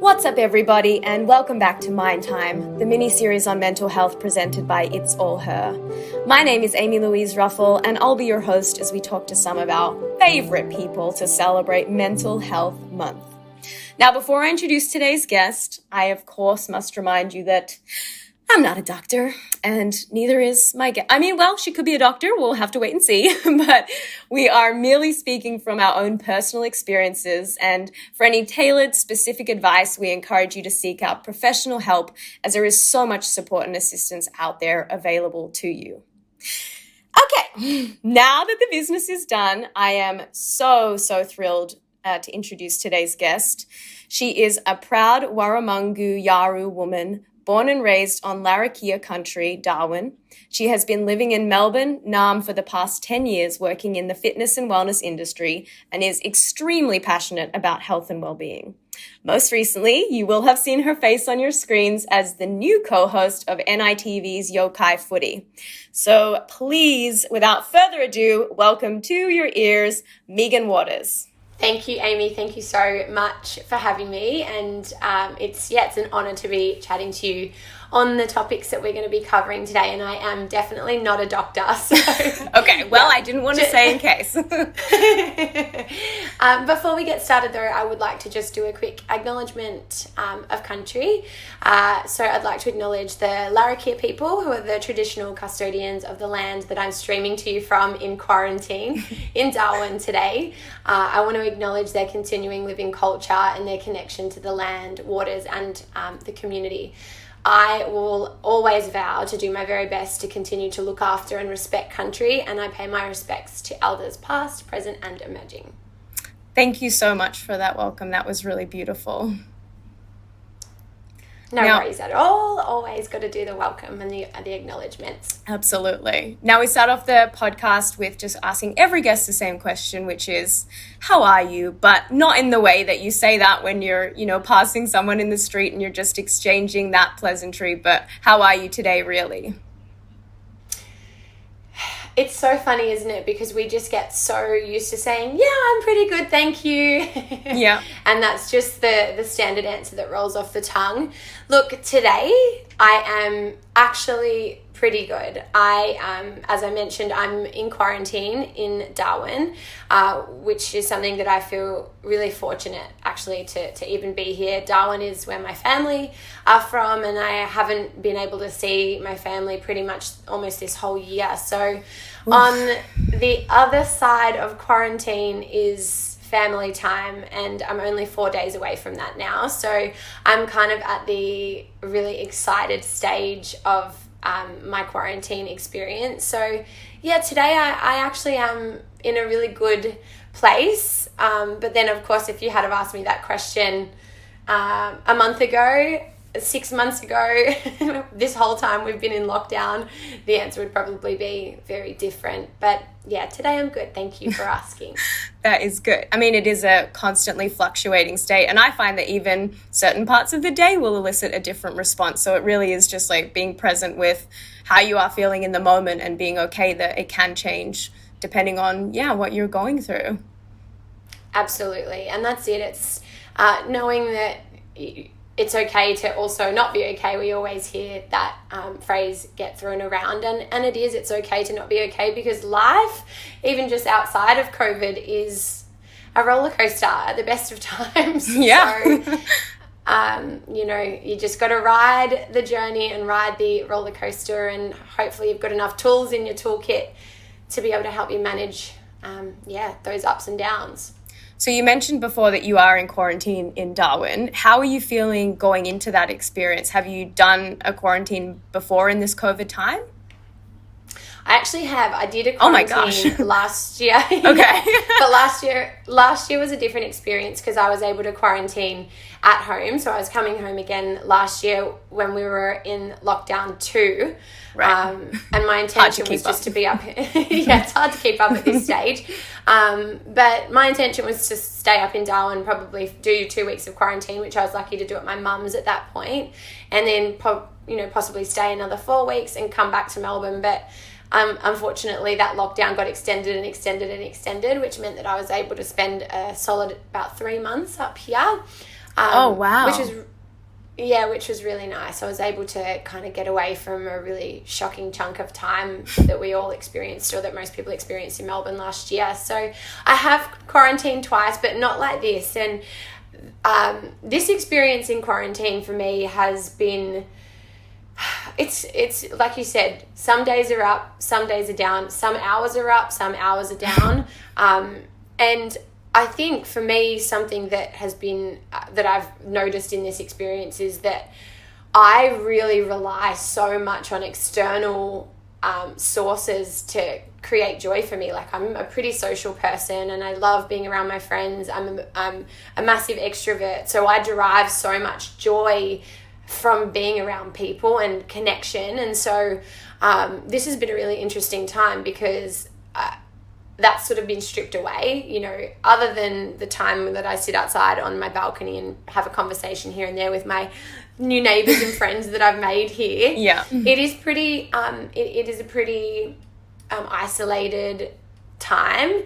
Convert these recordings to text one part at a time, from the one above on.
What's up, everybody, and welcome back to Mind Time, the mini-series on mental health presented by It's All Her. My name is Amy Louise Ruffle, and I'll be your host as we talk to some of our favourite people to celebrate Mental Health Month. Now, before I introduce today's guest, I, of course, must remind you that I'm not a doctor, and neither is my guest. She could be a doctor. We'll have to wait and see. But we are merely speaking from our own personal experiences. And for any tailored, specific advice, we encourage you to seek out professional help, as there is so much support and assistance out there available to you. Okay, now that the business is done, I am so thrilled to introduce today's guest. She is a proud Warumungu Yawuru woman, born and raised on Larrakia country, Darwin. She has been living in Melbourne, Naarm for the past 10 years, working in the fitness and wellness industry, and is extremely passionate about health and well-being. Most recently, you will have seen her face on your screens as the new co-host of NITV's Yokayi Footy. So please, without further ado, welcome to your ears, Megan Waters. Thank you, Amy. Thank you so much for having me. And it's an honour to be chatting to you on the topics that we're going to be covering today. And I am definitely not a doctor. So okay, well, yeah. I didn't want to say in case. Before we get started, though, I would like to just do a quick acknowledgement of country. So I'd like to acknowledge the Larrakia people, who are the traditional custodians of the land that I'm streaming to you from in quarantine in Darwin today. I want to acknowledge their continuing living culture and their connection to the land, waters, and the community. I will always vow to do my very best to continue to look after and respect country, and I pay my respects to elders past, present, and emerging. Thank you so much for that welcome. That was really beautiful. No worries at all. Always got to do the welcome and the acknowledgements. Absolutely. Now, we start off the podcast with just asking every guest the same question, which is, how are you? But not in the way that you say that when you're, passing someone in the street and you're just exchanging that pleasantry, but how are you today, really? It's so funny, isn't it? Because we just get so used to saying, yeah, I'm pretty good, thank you. Yeah. And that's just the standard answer that rolls off the tongue. Look, today I am actually pretty good. As I mentioned, I'm in quarantine in Darwin, which is something that I feel really fortunate actually to even be here. Darwin is where my family are from, and I haven't been able to see my family pretty much almost this whole year. So on the other side of quarantine is family time, and I'm only 4 days away from that now. So I'm kind of at the really excited stage of my quarantine experience. So yeah, today I actually am in a really good place. But then, of course, if you had have asked me that question a month ago, 6 months ago, this whole time we've been in lockdown, the answer would probably be very different. But yeah, today I'm good. Thank you for asking. That is good. I mean, it is a constantly fluctuating state, and I find that even certain parts of the day will elicit a different response. So it really is just like being present with how you are feeling in the moment and being okay that it can change depending on, what you're going through. Absolutely. And that's it. It's knowing that it's okay to also not be okay. We always hear that phrase get thrown around, and it's okay to not be okay, because life, even just outside of COVID, is a roller coaster at the best of times. Yeah. So, you just got to ride the journey and ride the roller coaster, and hopefully you've got enough tools in your toolkit to be able to help you manage, those ups and downs. So you mentioned before that you are in quarantine in Darwin. How are you feeling going into that experience? Have you done a quarantine before in this COVID time? I actually have. I did a quarantine last year. Okay. But last year was a different experience because I was able to quarantine at home. So I was coming home again last year when we were in lockdown 2. Right. And my intention was just to be up. Yeah, it's hard to keep up at this stage. But my intention was to stay up in Darwin, probably do 2 weeks of quarantine, which I was lucky to do at my mum's at that point, and then possibly stay another 4 weeks and come back to Melbourne. But unfortunately, that lockdown got extended and extended and extended, which meant that I was able to spend a solid about 3 months up here. Oh, wow. Which was really nice. I was able to kind of get away from a really shocking chunk of time that we all experienced, or that most people experienced in Melbourne last year. So I have quarantined twice, but not like this. And this experience in quarantine for me has been, it's like you said, some days are up, some days are down, some hours are up, some hours are down. And I think for me, something that has been, that I've noticed in this experience is that I really rely so much on external sources to create joy for me. Like, I'm a pretty social person and I love being around my friends. I'm a massive extrovert. So I derive so much joy from being around people and connection. And so this has been a really interesting time because that's sort of been stripped away, you know, other than the time that I sit outside on my balcony and have a conversation here and there with my new neighbours and friends that I've made here. Yeah. It is pretty, it is a pretty isolated time.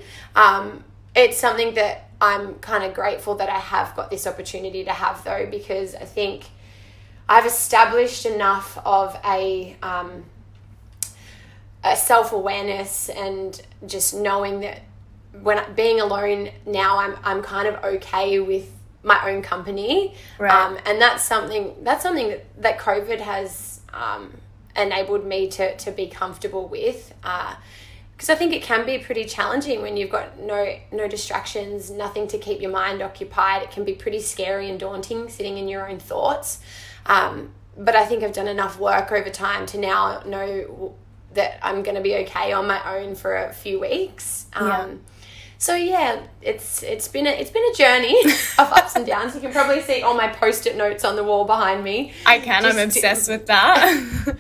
It's something that I'm kind of grateful that I have got this opportunity to have, though, because I think I've established enough of a self-awareness and just knowing that when being alone now, I'm kind of okay with my own company. Right. And that's something that COVID has enabled me to be comfortable with, because I think it can be pretty challenging when you've got no distractions, nothing to keep your mind occupied. It can be pretty scary and daunting sitting in your own thoughts. But I think I've done enough work over time to now know that I'm going to be okay on my own for a few weeks. So yeah, it's been a journey of ups and downs. You can probably see all my post-it notes on the wall behind me. I can. I'm obsessed with that.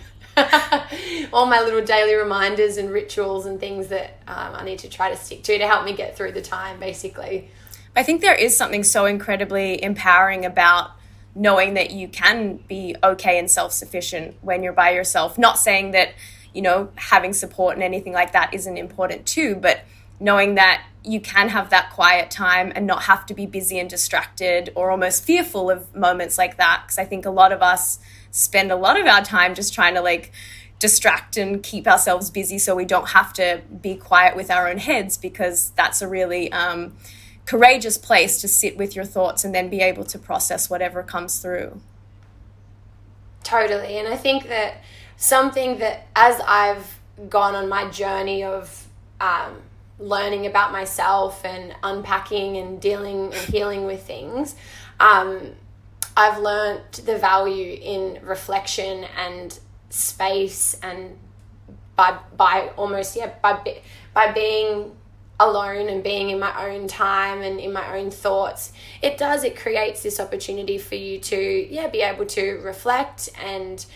All my little daily reminders and rituals and things that I need to try to stick to help me get through the time, basically. I think there is something so incredibly empowering about knowing that you can be okay and self-sufficient when you're by yourself. Not saying that, you know, having support and anything like that isn't important too, but knowing that you can have that quiet time and not have to be busy and distracted or almost fearful of moments like that. Because I think a lot of us spend a lot of our time just trying to like distract and keep ourselves busy so we don't have to be quiet with our own heads, because that's a really courageous place to sit with your thoughts and then be able to process whatever comes through. Totally. And I think that something that, as I've gone on my journey of learning about myself and unpacking and dealing and healing with things, I've learned the value in reflection and space, and by being alone and being in my own time and in my own thoughts, it creates this opportunity for you to be able to reflect and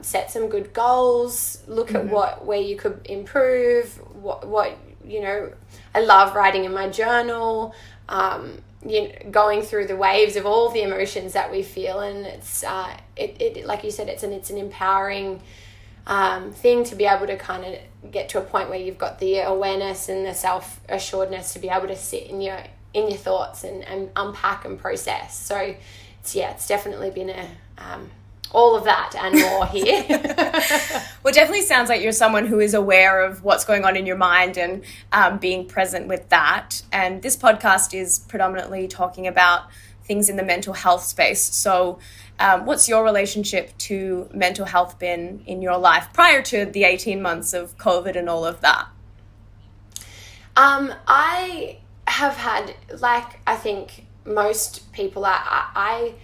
set some good goals, look at where you could improve, what you know. I love writing in my journal, going through the waves of all the emotions that we feel, and it's it like you said, it's an empowering thing to be able to kind of get to a point where you've got the awareness and the self-assuredness to be able to sit in your thoughts and unpack and process. So it's definitely been all of that and more here. Well, it definitely sounds like you're someone who is aware of what's going on in your mind and being present with that. And this podcast is predominantly talking about things in the mental health space. So what's your relationship to mental health been in your life prior to the 18 months of COVID and all of that? I have had, like I think most people, I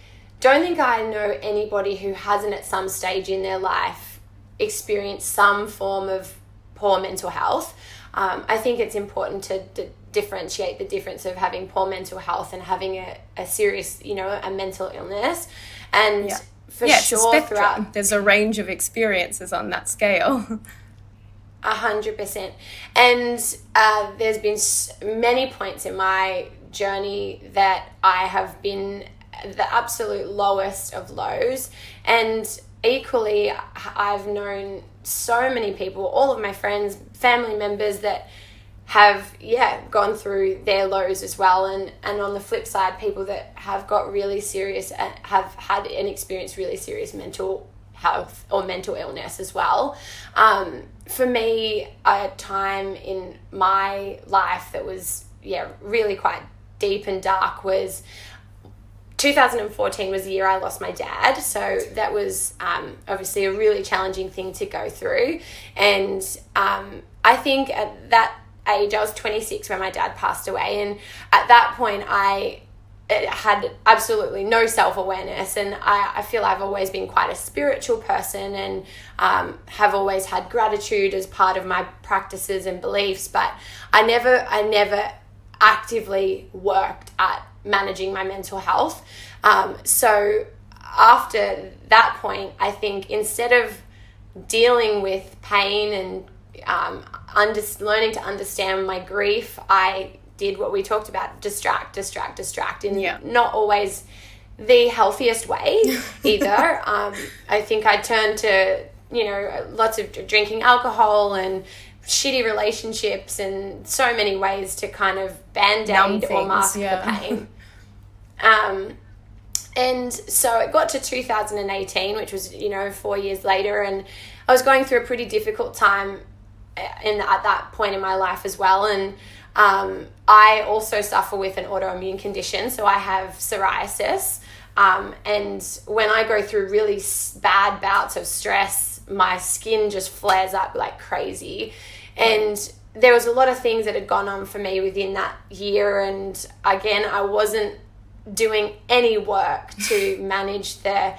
don't think I know anybody who hasn't at some stage in their life experienced some form of poor mental health. I think it's important to differentiate the difference of having poor mental health and having a serious, a mental illness. And for sure, throughout, there's a range of experiences on that scale. 100%. And there's been many points in my journey that I have been the absolute lowest of lows, and equally I've known so many people, all of my friends, family members, that have gone through their lows as well, and on the flip side, people that have got really serious, have had and experienced really serious mental health or mental illness as well. For me, a time in my life that was really quite deep and dark was 2014 was the year I lost my dad. So that was obviously a really challenging thing to go through, and I think at that age, I was 26 when my dad passed away, and at that point I had absolutely no self-awareness, and I feel I've always been quite a spiritual person, and have always had gratitude as part of my practices and beliefs, but I never actively worked at managing my mental health. So after that point, I think instead of dealing with pain and learning to understand my grief, I did what we talked about, distract in not always the healthiest way either. I think I turned to, lots of drinking alcohol and shitty relationships and so many ways to kind of band-aid or mask the pain. And so it got to 2018, which was, 4 years later, and I was going through a pretty difficult time at that point in my life as well. And I also suffer with an autoimmune condition, so I have psoriasis. And when I go through really bad bouts of stress, my skin just flares up like crazy. And there was a lot of things that had gone on for me within that year. And again, I wasn't doing any work to manage the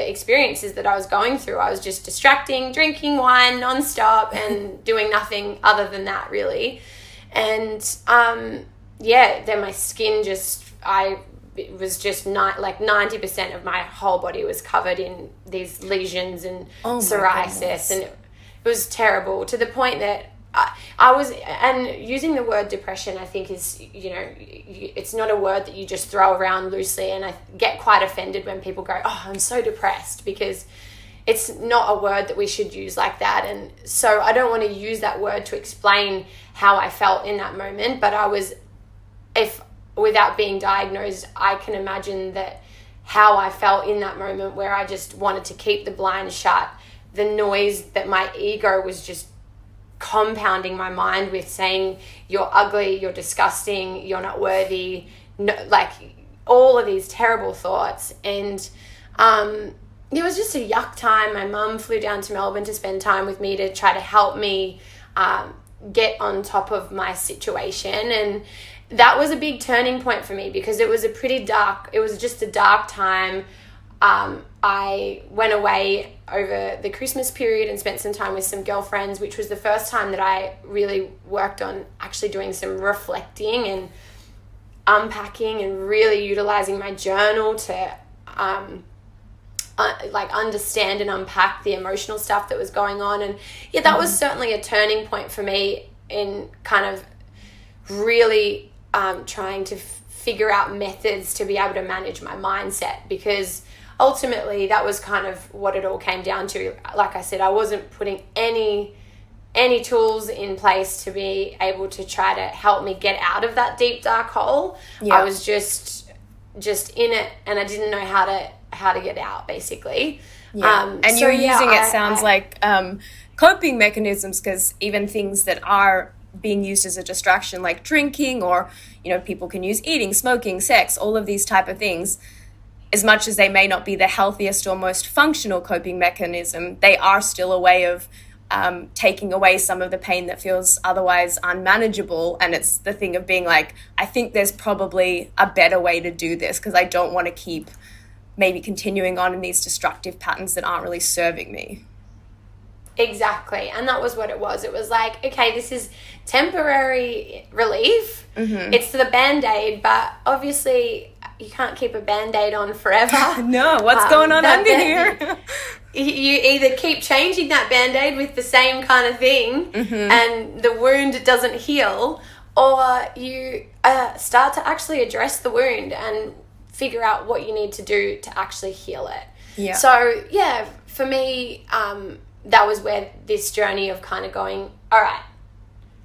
experiences that I was going through. I was just distracting, drinking wine nonstop and doing nothing other than that, really. And then my skin it was just like 90% of my whole body was covered in these lesions and psoriasis, and it was terrible, to the point that I was, and using the word depression, I think is, it's not a word that you just throw around loosely, and I get quite offended when people go, oh, I'm so depressed, because it's not a word that we should use like that. And so I don't want to use that word to explain how I felt in that moment, but without being diagnosed, I can imagine that how I felt in that moment, where I just wanted to keep the blinds shut, the noise that my ego was just compounding my mind with, saying you're ugly, you're disgusting, you're not worthy, like all of these terrible thoughts. And it was just a yuck time. My mum flew down to Melbourne to spend time with me to try to help me get on top of my situation, and that was a big turning point for me, because it was just a dark time. I went away over the Christmas period and spent some time with some girlfriends, which was the first time that I really worked on actually doing some reflecting and unpacking, and really utilizing my journal to understand and unpack the emotional stuff that was going on. And that was certainly a turning point for me in kind of really trying to figure out methods to be able to manage my mindset, because ultimately that was kind of what it all came down to. Like I said, I wasn't putting any tools in place to be able to try to help me get out of that deep dark hole. I was just in it, and I didn't know how to get out, basically. And you're using like coping mechanisms, because even things that are being used as a distraction, like drinking, or people can use eating, smoking, sex, all of these type of things, as much as they may not be the healthiest or most functional coping mechanism, they are still a way of taking away some of the pain that feels otherwise unmanageable. And it's the thing of being like, I think there's probably a better way to do this, because I don't want to keep maybe continuing on in these destructive patterns that aren't really serving me. Exactly. And that was what it was. It was like, okay, this is temporary relief. Mm-hmm. It's the Band-Aid, but obviously you can't keep a Band-Aid on forever. No, what's going on under here? You either keep changing that Band-Aid with the same kind of thing, mm-hmm. and the wound doesn't heal, or you start to actually address the wound and figure out what you need to do to actually heal it. Yeah. So, for me, that was where this journey of kind of going, all right,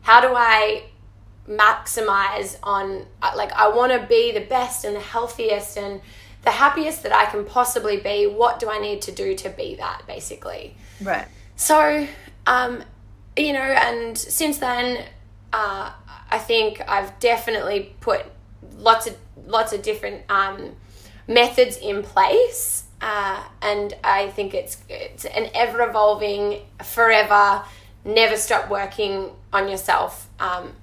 how do I maximize on, like, I want to be the best and the healthiest and the happiest that I can possibly be. What do I need to do to be that, basically? Right. So, you know, and since then, I think I've definitely put lots of different methods in place, and I think it's an ever-evolving, forever, never stop working on yourself.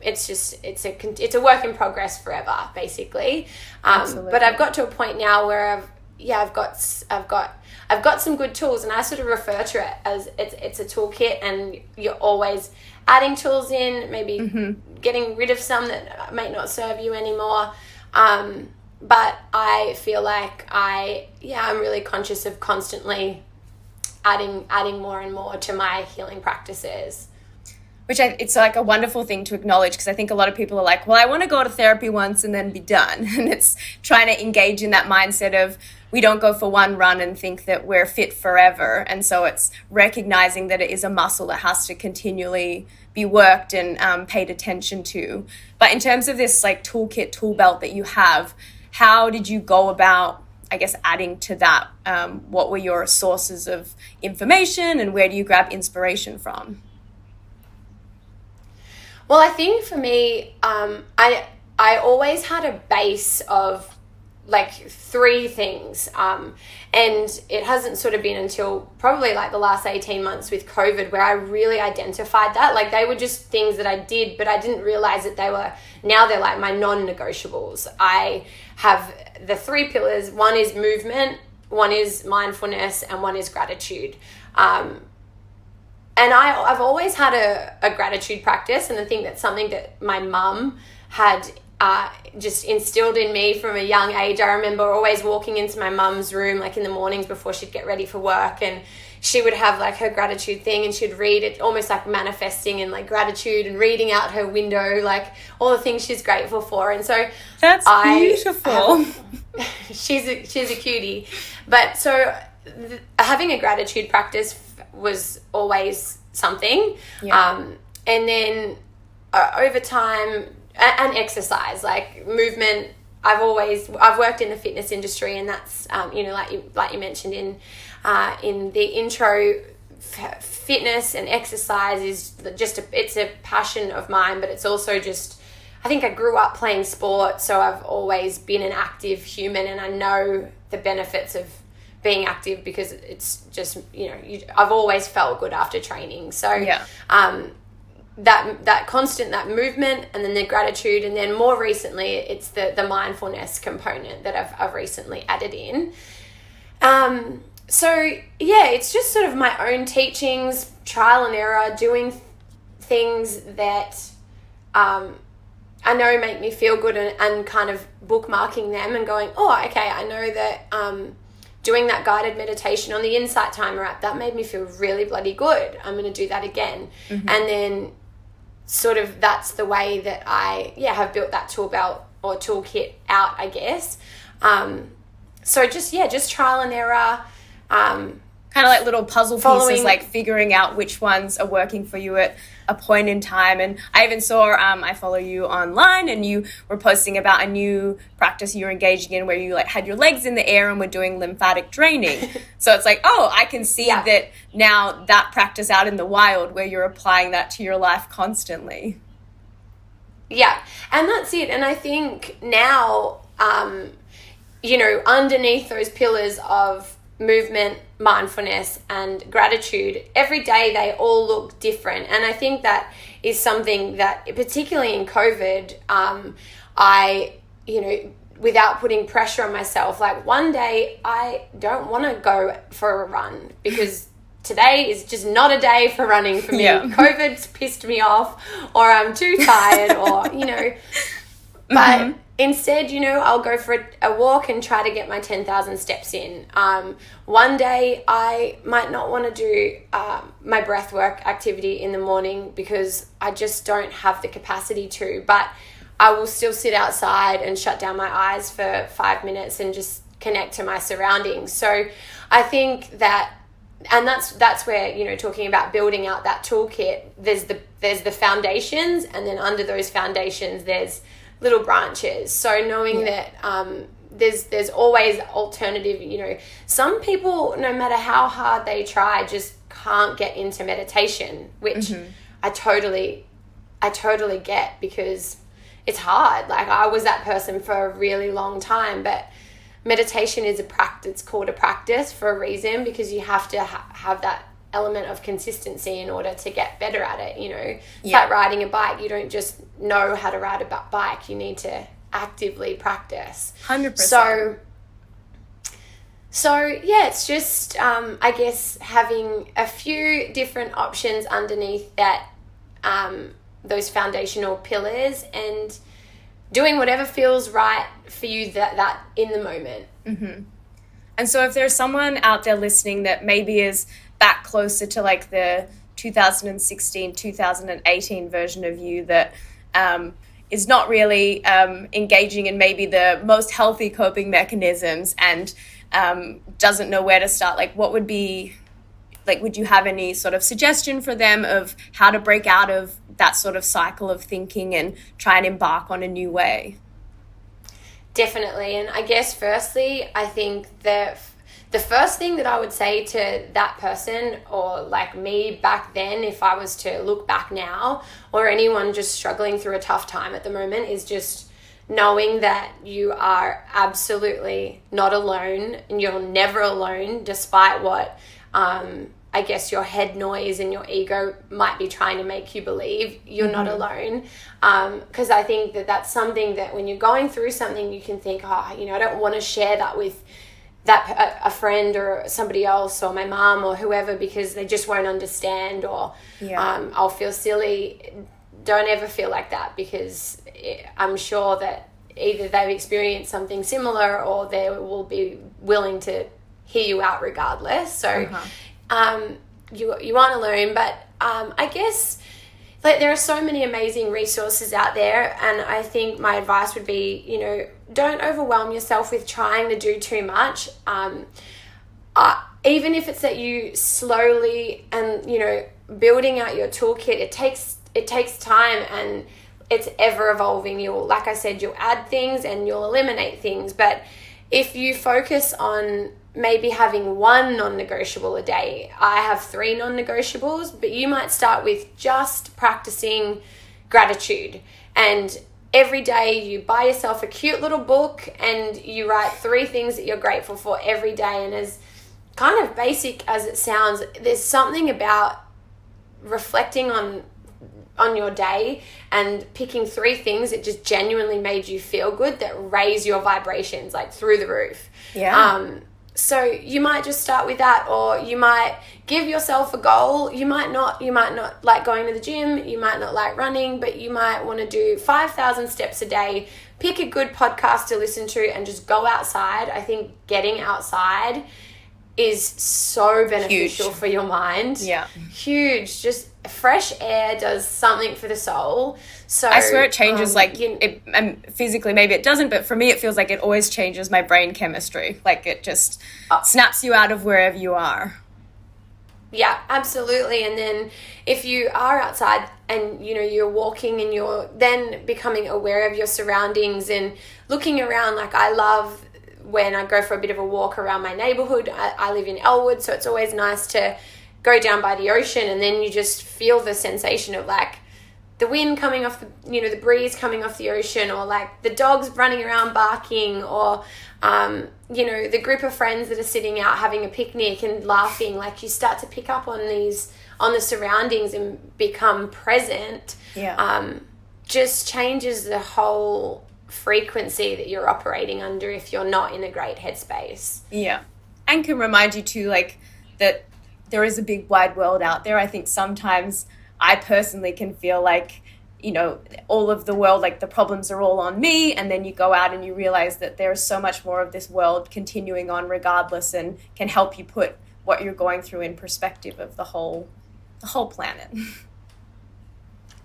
It's a work in progress forever, basically. But I've got to a point now where I've got some good tools, and I sort of refer to it as it's a toolkit, and you're always adding tools in, maybe getting rid of some that may not serve you anymore. But I feel like I'm really conscious of constantly adding more and more to my healing practices. It's like a wonderful thing to acknowledge, because I think a lot of people are like, well, I want to go to therapy once and then be done. And it's trying to engage in that mindset of, we don't go for one run and think that we're fit forever. And so it's recognizing that it is a muscle that has to continually be worked and paid attention to. But in terms of this like toolkit, tool belt that you have, how did you go about, I guess, adding to that? What were your sources of information, and where do you grab inspiration from? Well, I think for me, I always had a base of like 3 things, and it hasn't sort of been until probably like the last 18 months with COVID where I really identified that. Like, they were just things that I did, but I didn't realize that they're like my non-negotiables. I have the 3 pillars. One is movement, one is mindfulness, and one is gratitude. And I've always had a gratitude practice, and I think that's something that my mum had just instilled in me from a young age. I remember always walking into my mum's room like in the mornings before she'd get ready for work, and she would have like her gratitude thing, and she'd read it, almost like manifesting and like gratitude, and reading out her window like all the things she's grateful for. And so that's beautiful. She's a cutie. But so having a gratitude practice was always something. Yeah. And then over time, and exercise, like movement, I've worked in the fitness industry, and that's like you mentioned in the intro, fitness and exercise is just it's a passion of mine, but it's also just, I think I grew up playing sport, so I've always been an active human, and I know the benefits of being active, because it's just, I've always felt good after training. So yeah. That constant, that movement, and then the gratitude, and then more recently it's the mindfulness component that I've recently added in. So yeah, it's just sort of my own teachings, trial and error, doing things that I know make me feel good, and kind of bookmarking them and going, oh, okay, I know that doing that guided meditation on the Insight Timer app, that made me feel really bloody good. I'm going to do that again. Mm-hmm. And then sort of that's the way that I have built that tool belt or toolkit out, I guess. So just trial and error. Kind of like little puzzle pieces, like figuring out which ones are working for you at a point in time. And I even saw, I follow you online, and you were posting about a new practice you're engaging in where you like had your legs in the air and were doing lymphatic draining. So it's like, oh, I can see that now, that practice out in the wild where you're applying that to your life constantly. Yeah, and that's it. And I think now, underneath those pillars of movement, mindfulness, and gratitude, every day they all look different. And I think that is something that, particularly in COVID, I, without putting pressure on myself, like one day I don't want to go for a run because today is just not a day for running for me. Yeah. COVID's pissed me off, or I'm too tired, or, but instead, I'll go for a walk and try to get my 10,000 steps in. One day I might not want to do my breathwork activity in the morning because I just don't have the capacity to, but I will still sit outside and shut down my eyes for 5 minutes and just connect to my surroundings. So I think that and that's where, you know, talking about building out that toolkit, there's the foundations, and then under those foundations there's little branches. So knowing that there's always alternative, you know, some people, no matter how hard they try, just can't get into meditation, which I totally get, because it's hard. Like, I was that person for a really long time, but meditation is a practice. It's called a practice for a reason, because you have to have that element of consistency in order to get better at it, you know. It's like riding a bike. You don't just know how to ride a bike. You need to actively practice. 100%. So yeah, it's just, I guess, having a few different options underneath that, those foundational pillars, and doing whatever feels right for you that in the moment. And so if there's someone out there listening that maybe is back closer to like the 2016, 2018 version of you that is not really engaging in maybe the most healthy coping mechanisms, and doesn't know where to start, like, what would be, like, would you have any sort of suggestion for them of how to break out of that sort of cycle of thinking and try and embark on a new way? Definitely. And I guess firstly, I think that the first thing that I would say to that person, or like me back then, if I was to look back now, or anyone just struggling through a tough time at the moment, is just knowing that you are absolutely not alone, and you're never alone, despite what I guess your head noise and your ego might be trying to make you believe. You're not alone. Because I think that that's something that when you're going through something, you can think, oh, you know, I don't want to share that with a friend or somebody else, or my mom or whoever, because they just won't understand, or I'll feel silly. Don't ever feel like that, because I'm sure that either they've experienced something similar, or they will be willing to hear you out regardless. So you aren't alone. But I guess, like, there are so many amazing resources out there, and I think my advice would be, you know, don't overwhelm yourself with trying to do too much. Even if it's that you slowly, and, you know, building out your toolkit, it takes time, and it's ever evolving. Like I said, you'll add things and you'll eliminate things. But if you focus on maybe having one non-negotiable a day, I have 3 non-negotiables, but you might start with just practicing gratitude. And every day you buy yourself a cute little book and you write 3 things that you're grateful for every day. And as kind of basic as it sounds, there's something about reflecting on your day and picking 3 things that just genuinely made you feel good, that raise your vibrations like through the roof. So you might just start with that, or you might give yourself a goal. You might not like going to the gym, you might not like running, but you might want to do 5,000 steps a day. Pick a good podcast to listen to and just go outside. I think getting outside is so beneficial for your mind. Huge. Just fresh air does something for the soul. So I swear it changes, physically maybe it doesn't, but for me it feels like it always changes my brain chemistry. Like, it just snaps you out of wherever you are. Yeah, absolutely. And then if you are outside and, you know, you're walking and you're then becoming aware of your surroundings and looking around, like, I love when I go for a bit of a walk around my neighborhood. I live in Elwood, so it's always nice to go down by the ocean, and then you just feel the sensation of, like, the wind coming off the breeze coming off the ocean, or like the dogs running around barking, or the group of friends that are sitting out having a picnic and laughing. Like, you start to pick up on the surroundings and become present. Just changes the whole frequency that you're operating under if you're not in a great headspace. And can remind you too, like, that there is a big wide world out there. I think sometimes I personally can feel like, you know, all of the world, like, the problems are all on me, and then you go out and you realize that there's so much more of this world continuing on regardless, and can help you put what you're going through in perspective of the whole planet.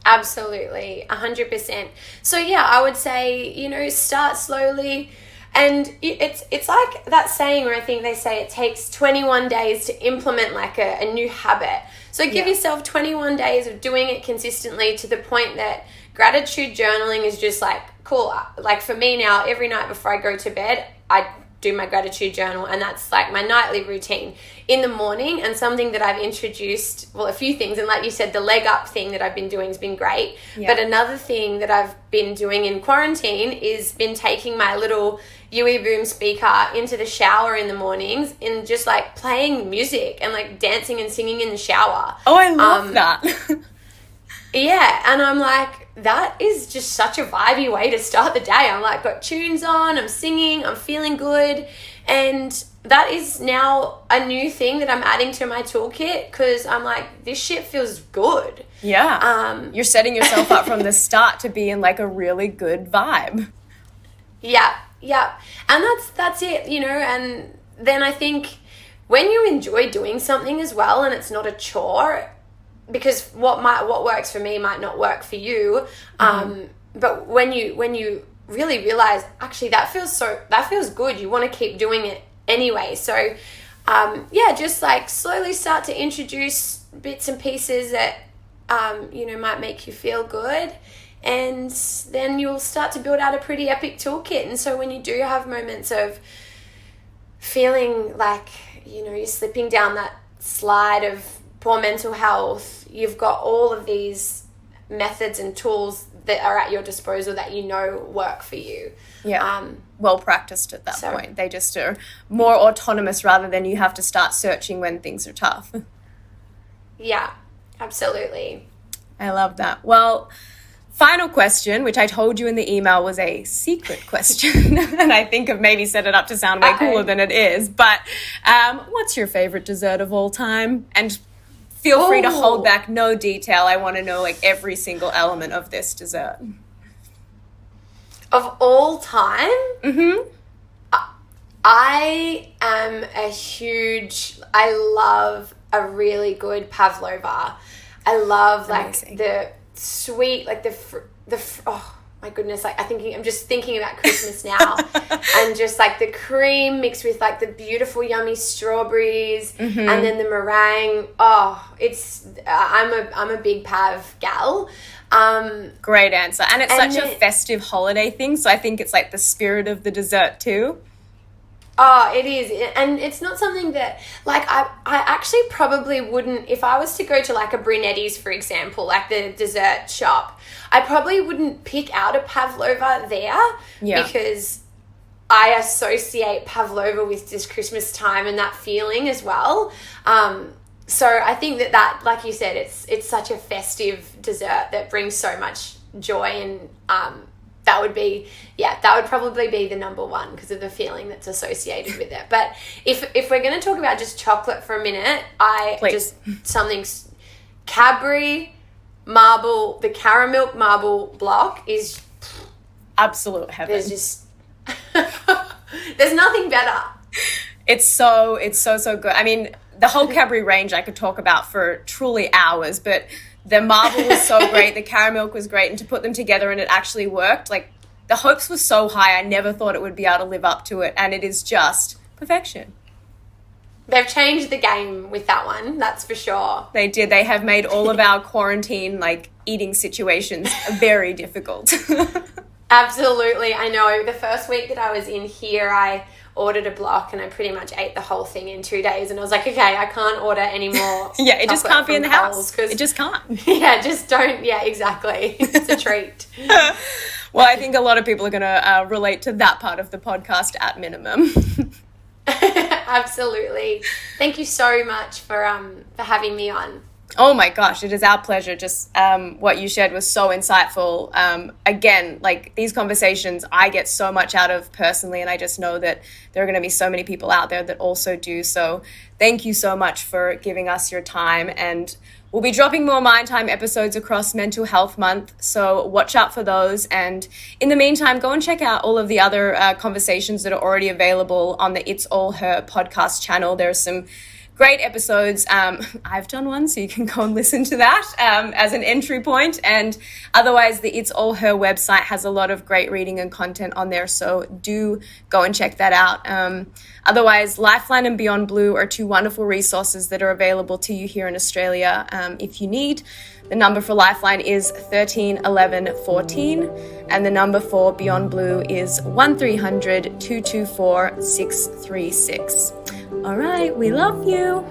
Absolutely, 100%. So yeah, I would say, you know, start slowly. And it's like that saying where I think they say it takes 21 days to implement like a new habit. So give yourself 21 days of doing it consistently to the point that gratitude journaling is just like, cool. Like for me now, every night before I go to bed, I do my gratitude journal, and that's like my nightly routine in the morning. And something that I've introduced, well, a few things, and like you said, the leg up thing that I've been doing has been great. But another thing that I've been doing in quarantine is been taking my little Yawuru boom speaker into the shower in the mornings and just like playing music and like dancing and singing in the shower. Oh, I love that. Yeah, and I'm like, that is just such a vibey way to start the day. I'm like, got tunes on, I'm singing, I'm feeling good. And that is now a new thing that I'm adding to my toolkit because I'm like, this shit feels good. Yeah. You're setting yourself up from the start to be in like a really good vibe. Yeah. And that's it, you know. And then I think when you enjoy doing something as well and it's not a chore, because what works for me might not work for you. But when you really realize, actually, that feels good, you want to keep doing it anyway. So, just like slowly start to introduce bits and pieces that, might make you feel good. And then you'll start to build out a pretty epic toolkit. And so when you do have moments of feeling like, you're slipping down that slide of poor mental health, you've got all of these methods and tools that are at your disposal that work for you. Yeah, well practiced at that point. They just are more autonomous rather than you have to start searching when things are tough. Yeah, absolutely. I love that. Well, final question, which I told you in the email was a secret question, and I think I've maybe set it up to sound way cooler than it is, but what's your favorite dessert of all time? And feel free to hold back no detail. I want to know like every single element of this dessert. Of all time? Mm-hmm. I am I love a really good pavlova. I love like the sweet, like oh my goodness, like I'm just thinking about Christmas now. And just like the cream mixed with like the beautiful yummy strawberries and then the meringue. Oh, I'm a big pav gal. Great answer. And it's such a festive holiday thing, so I think it's like the spirit of the dessert too. Oh, it is. And it's not something that, like, I actually probably wouldn't, if I was to go to, like, a Brunetti's, for example, like the dessert shop, I probably wouldn't pick out a pavlova there because I associate pavlova with this Christmas time and that feeling as well. So I think that, like you said, it's such a festive dessert that brings so much joy, and that would probably be the number one because of the feeling that's associated with it. But if we're going to talk about just chocolate for a minute, Cadbury marble, the caramel marble block is absolute heaven. There's nothing better. It's so good. I mean, the whole Cadbury range I could talk about for truly hours, but the marble was so great, the caramel was great, and to put them together and it actually worked, like the hopes were so high, I never thought it would be able to live up to it, and it is just perfection. They've changed the game with that one, that's for sure. They did. They have made all of our quarantine, like, eating situations very difficult. Absolutely, I know. The first week that I was in here, I ordered a block and I pretty much ate the whole thing in 2 days, and I was like, okay, I can't order any more. Yeah, it just can't be in the house. It just can't. Yeah, just don't. Yeah, exactly. It's a treat. Well, I think a lot of people are going to relate to that part of the podcast at minimum. Absolutely. Thank you so much for having me on. Oh my gosh, it is our pleasure. Just what you shared was so insightful. Again, like these conversations I get so much out of personally, and I just know that there are going to be so many people out there that also do. So thank you so much for giving us your time, and we'll be dropping more Mind Time episodes across Mental Health Month, so watch out for those. And in the meantime, go and check out all of the other conversations that are already available on the It's All Her podcast channel. There's some Great episodes. I've done one, so you can go and listen to that as an entry point. And otherwise, the It's All Her website has a lot of great reading and content on there, so do go and check that out. Otherwise, Lifeline and Beyond Blue are two wonderful resources that are available to you here in Australia if you need. The number for Lifeline is 13 11 14, and the number for Beyond Blue is 1300 224 636. All right, we love you.